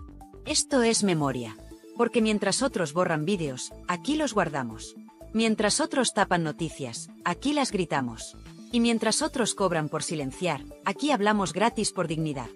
Esto es memoria. Porque mientras otros borran vídeos, aquí los guardamos. Mientras otros tapan noticias, aquí las gritamos. Y mientras otros cobran por silenciar, aquí hablamos gratis por dignidad.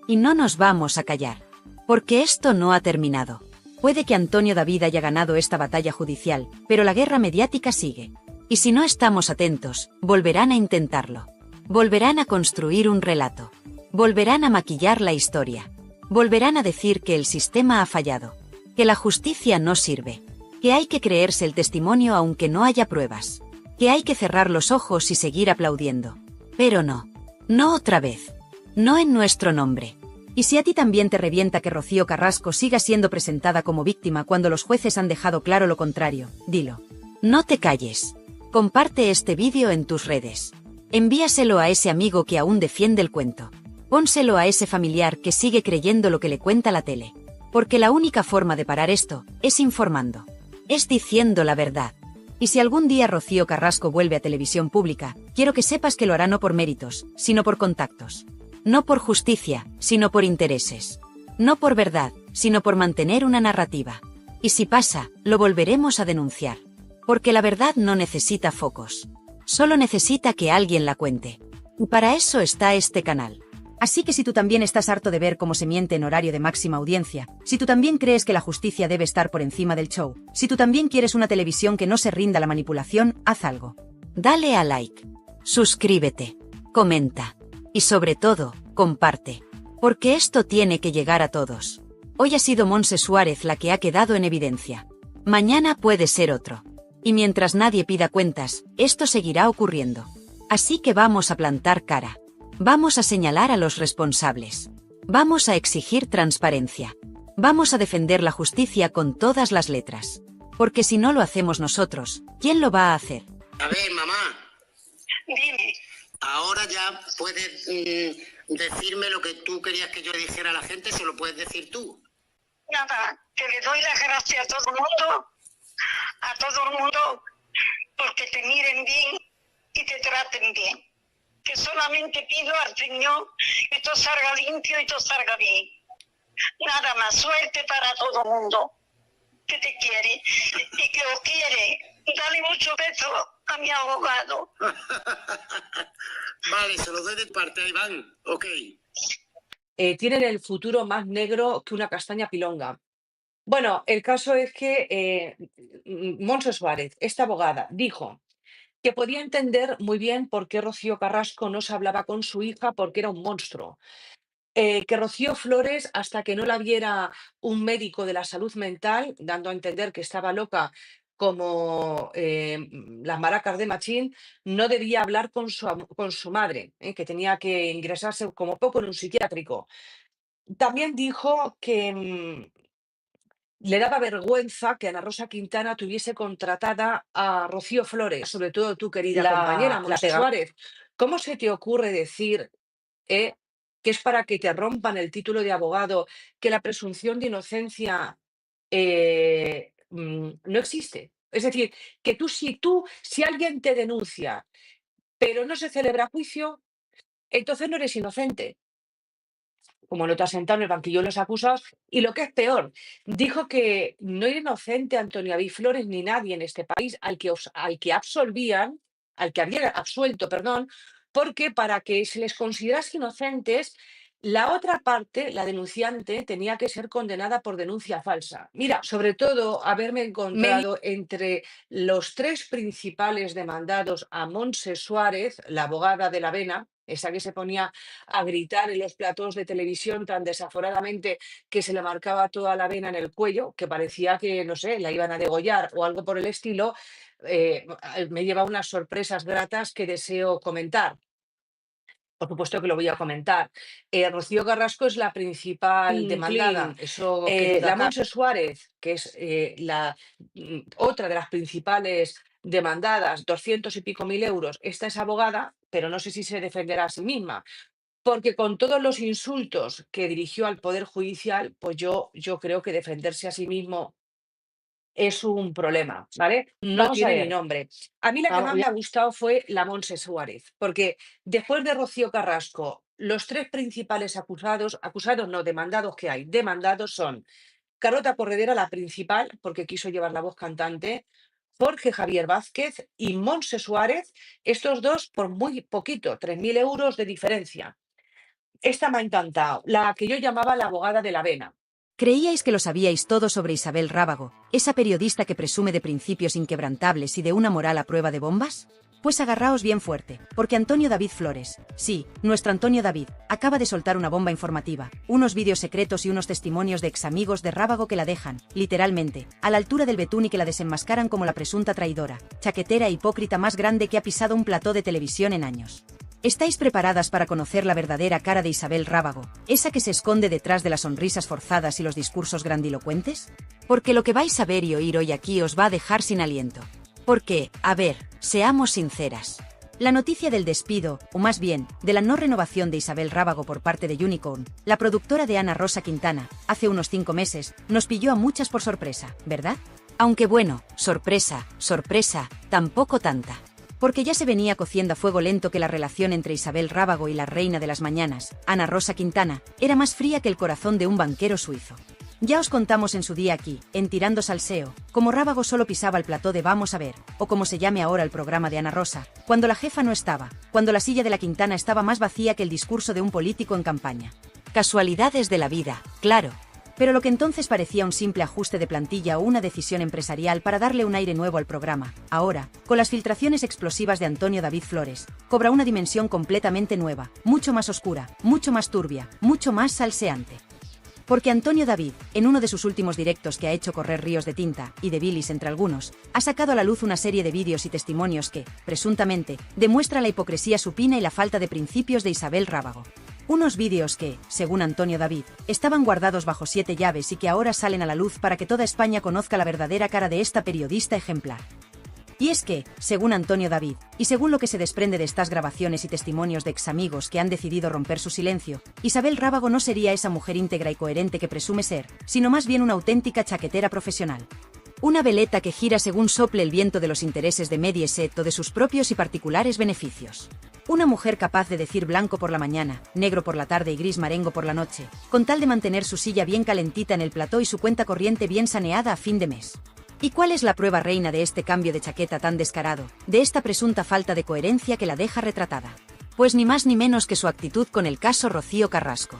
Y no nos vamos a callar. Porque esto no ha terminado. Puede que Antonio David haya ganado esta batalla judicial, pero la guerra mediática sigue. Y si no estamos atentos, volverán a intentarlo. Volverán a construir un relato. Volverán a maquillar la historia. Volverán a decir que el sistema ha fallado. Que la justicia no sirve. Que hay que creerse el testimonio aunque no haya pruebas. Que hay que cerrar los ojos y seguir aplaudiendo. Pero no. No otra vez. No en nuestro nombre. Y si a ti también te revienta que Rocío Carrasco siga siendo presentada como víctima cuando los jueces han dejado claro lo contrario, dilo. No te calles. Comparte este vídeo en tus redes. Envíaselo a ese amigo que aún defiende el cuento. Pónselo a ese familiar que sigue creyendo lo que le cuenta la tele. Porque la única forma de parar esto es informando. Es diciendo la verdad. Y si algún día Rocío Carrasco vuelve a televisión pública, quiero que sepas que lo hará no por méritos, sino por contactos. No por justicia, sino por intereses. No por verdad, sino por mantener una narrativa. Y si pasa, lo volveremos a denunciar. Porque la verdad no necesita focos. Solo necesita que alguien la cuente. Y para eso está este canal. Así que si tú también estás harto de ver cómo se miente en horario de máxima audiencia, si tú también crees que la justicia debe estar por encima del show, si tú también quieres una televisión que no se rinda a la manipulación, haz algo. Dale a like. Suscríbete. Comenta. Y sobre todo, comparte. Porque esto tiene que llegar a todos. Hoy ha sido Montse Suárez la que ha quedado en evidencia. Mañana puede ser otro. Y mientras nadie pida cuentas, esto seguirá ocurriendo. Así que vamos a plantar cara. Vamos a señalar a los responsables. Vamos a exigir transparencia. Vamos a defender la justicia con todas las letras. Porque si no lo hacemos nosotros, ¿quién lo va a hacer? A ver, mamá. Dime. Ahora ya puedes decirme lo que tú querías que yo le dijera a la gente, se lo puedes decir tú. Nada, que le doy las gracias a todo el mundo, porque te miren bien y te traten bien. Que solamente pido al Señor que todo salga limpio y todo salga bien. Nada más, suerte para todo el mundo que te quiere y que os quiere. Dale muchos besos a mi abogado. Vale, se lo doy de parte a Iván. Ok. Tienen el futuro más negro que una castaña pilonga. Bueno, el caso es que Montse Suárez, esta abogada, dijo que podía entender muy bien por qué Rocío Carrasco no se hablaba con su hija porque era un monstruo. que Rocío Flores, hasta que no la viera un médico de la salud mental, dando a entender que estaba loca como las maracas de Machín, no debía hablar con su madre, que tenía que ingresarse como poco en un psiquiátrico. También dijo que le daba vergüenza que Ana Rosa Quintana tuviese contratada a Rocío Flores, sobre todo tu querida compañera, La Montse pega. Suárez. ¿Cómo se te ocurre decir eh, que es para que te rompan el título de abogado, que la presunción de inocencia no existe? Es decir, que si alguien te denuncia, pero no se celebra juicio, entonces no eres inocente, como no te has sentado en el banquillo de los acusados, y lo que es peor, dijo que no era inocente Antonio David Flores ni nadie en este país al que absolvían, al que habían absuelto, perdón, porque para que se les considerase inocentes, la otra parte, la denunciante, tenía que ser condenada por denuncia falsa. Mira, sobre todo haberme encontrado entre los 3 principales demandados a Montse Suárez, la abogada de la Avena, esa que se ponía a gritar en los platós de televisión tan desaforadamente que se le marcaba toda la vena en el cuello, que parecía que, no sé, la iban a degollar o algo por el estilo, me lleva unas sorpresas gratas que deseo comentar. Por supuesto que lo voy a comentar. Rocío Carrasco es la principal demandada. Eso La Montse Suárez, que es otra de las principales demandadas, 200 y pico mil euros. Esta es abogada, pero no sé si se defenderá a sí misma, porque con todos los insultos que dirigió al Poder Judicial, pues yo creo que defenderse a sí mismo es un problema, ¿vale? No Vamos a tiene ni ver. nombre. A mí la que más me ha gustado fue la Montse Suárez, porque después de Rocío Carrasco, los 3 principales acusados no, demandados que hay, demandados son Carlota Corredera, la principal, porque quiso llevar la voz cantante, Jorge Javier Vázquez y Montse Suárez, estos 2 por muy poquito, 3.000 euros de diferencia. Esta me ha encantado, la que yo llamaba la abogada de la Avena. ¿Creíais que lo sabíais todo sobre Isabel Rábago, esa periodista que presume de principios inquebrantables y de una moral a prueba de bombas? Pues agarraos bien fuerte, porque Antonio David Flores, sí, nuestro Antonio David, acaba de soltar una bomba informativa, unos vídeos secretos y unos testimonios de examigos de Rábago que la dejan, literalmente, a la altura del betún y que la desenmascaran como la presunta traidora, chaquetera e hipócrita más grande que ha pisado un plató de televisión en años. ¿Estáis preparadas para conocer la verdadera cara de Isabel Rábago, esa que se esconde detrás de las sonrisas forzadas y los discursos grandilocuentes? Porque lo que vais a ver y oír hoy aquí os va a dejar sin aliento. Porque, a ver, seamos sinceras. La noticia del despido, o más bien, de la no renovación de Isabel Rábago por parte de Unicorn, la productora de Ana Rosa Quintana, hace unos 5 meses, nos pilló a muchas por sorpresa, ¿verdad? Aunque bueno, sorpresa, tampoco tanta. Porque ya se venía cociendo a fuego lento que la relación entre Isabel Rábago y la reina de las mañanas, Ana Rosa Quintana, era más fría que el corazón de un banquero suizo. Ya os contamos en su día aquí, en Tirando Salseo, como Rábago solo pisaba el plató de Vamos a ver, o como se llame ahora el programa de Ana Rosa, cuando la jefa no estaba, cuando la silla de la Quintana estaba más vacía que el discurso de un político en campaña. Casualidades de la vida, claro. Pero lo que entonces parecía un simple ajuste de plantilla o una decisión empresarial para darle un aire nuevo al programa, ahora, con las filtraciones explosivas de Antonio David Flores, cobra una dimensión completamente nueva, mucho más oscura, mucho más turbia, mucho más salseante. Porque Antonio David, en uno de sus últimos directos que ha hecho correr ríos de tinta, y de bilis entre algunos, ha sacado a la luz una serie de vídeos y testimonios que, presuntamente, demuestra la hipocresía supina y la falta de principios de Isabel Rábago. Unos vídeos que, según Antonio David, estaban guardados bajo 7 llaves y que ahora salen a la luz para que toda España conozca la verdadera cara de esta periodista ejemplar. Y es que, según Antonio David, y según lo que se desprende de estas grabaciones y testimonios de examigos que han decidido romper su silencio, Isabel Rábago no sería esa mujer íntegra y coherente que presume ser, sino más bien una auténtica chaquetera profesional. Una veleta que gira según sople el viento de los intereses de Mediaset o de sus propios y particulares beneficios. Una mujer capaz de decir blanco por la mañana, negro por la tarde y gris marengo por la noche, con tal de mantener su silla bien calentita en el plató y su cuenta corriente bien saneada a fin de mes. ¿Y cuál es la prueba reina de este cambio de chaqueta tan descarado, de esta presunta falta de coherencia que la deja retratada? Pues ni más ni menos que su actitud con el caso Rocío Carrasco.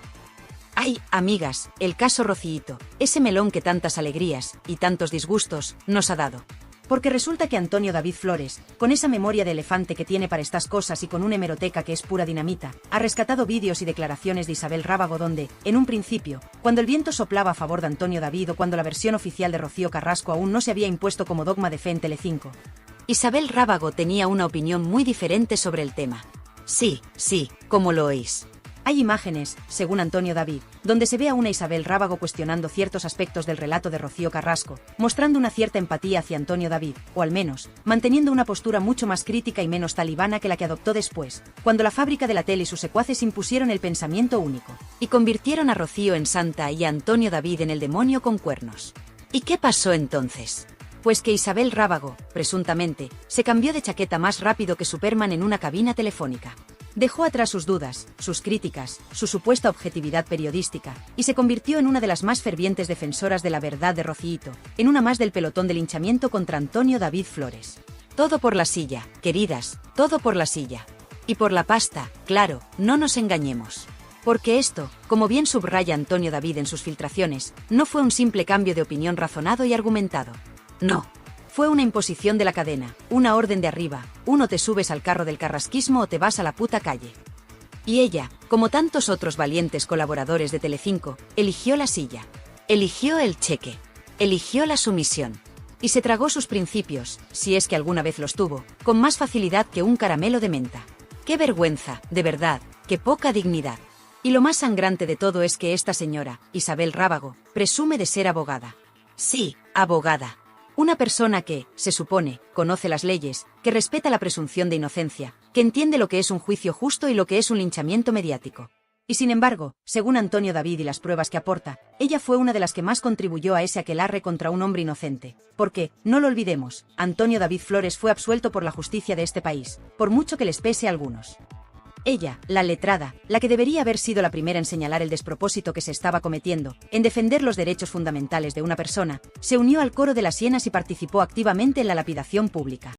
¡Ay, amigas, el caso Rocíito, ese melón que tantas alegrías y tantos disgustos nos ha dado! Porque resulta que Antonio David Flores, con esa memoria de elefante que tiene para estas cosas y con una hemeroteca que es pura dinamita, ha rescatado vídeos y declaraciones de Isabel Rábago donde, en un principio, cuando el viento soplaba a favor de Antonio David o cuando la versión oficial de Rocío Carrasco aún no se había impuesto como dogma de fe en Telecinco, Isabel Rábago tenía una opinión muy diferente sobre el tema. Sí, como lo oís. Hay imágenes, según Antonio David, donde se ve a una Isabel Rábago cuestionando ciertos aspectos del relato de Rocío Carrasco, mostrando una cierta empatía hacia Antonio David, o al menos, manteniendo una postura mucho más crítica y menos talibana que la que adoptó después, cuando la fábrica de la tele y sus secuaces impusieron el pensamiento único, y convirtieron a Rocío en santa y a Antonio David en el demonio con cuernos. ¿Y qué pasó entonces? Pues que Isabel Rábago, presuntamente, se cambió de chaqueta más rápido que Superman en una cabina telefónica. Dejó atrás sus dudas, sus críticas, su supuesta objetividad periodística, y se convirtió en una de las más fervientes defensoras de la verdad de Rocíito, en una más del pelotón de linchamiento contra Antonio David Flores. Todo por la silla, queridas, todo por la silla. Y por la pasta, claro, no nos engañemos. Porque esto, como bien subraya Antonio David en sus filtraciones, no fue un simple cambio de opinión razonado y argumentado. No. Fue una imposición de la cadena, una orden de arriba, uno te subes al carro del carrasquismo o te vas a la puta calle. Y ella, como tantos otros valientes colaboradores de Telecinco, eligió la silla, eligió el cheque, eligió la sumisión. Y se tragó sus principios, si es que alguna vez los tuvo, con más facilidad que un caramelo de menta. ¡Qué vergüenza, de verdad, qué poca dignidad! Y lo más sangrante de todo es que esta señora, Isabel Rábago, presume de ser abogada. Sí, abogada. Una persona que, se supone, conoce las leyes, que respeta la presunción de inocencia, que entiende lo que es un juicio justo y lo que es un linchamiento mediático. Y sin embargo, según Antonio David y las pruebas que aporta, ella fue una de las que más contribuyó a ese aquelarre contra un hombre inocente. Porque, no lo olvidemos, Antonio David Flores fue absuelto por la justicia de este país, por mucho que les pese a algunos. Ella, la letrada, la que debería haber sido la primera en señalar el despropósito que se estaba cometiendo, en defender los derechos fundamentales de una persona, se unió al coro de las hienas y participó activamente en la lapidación pública.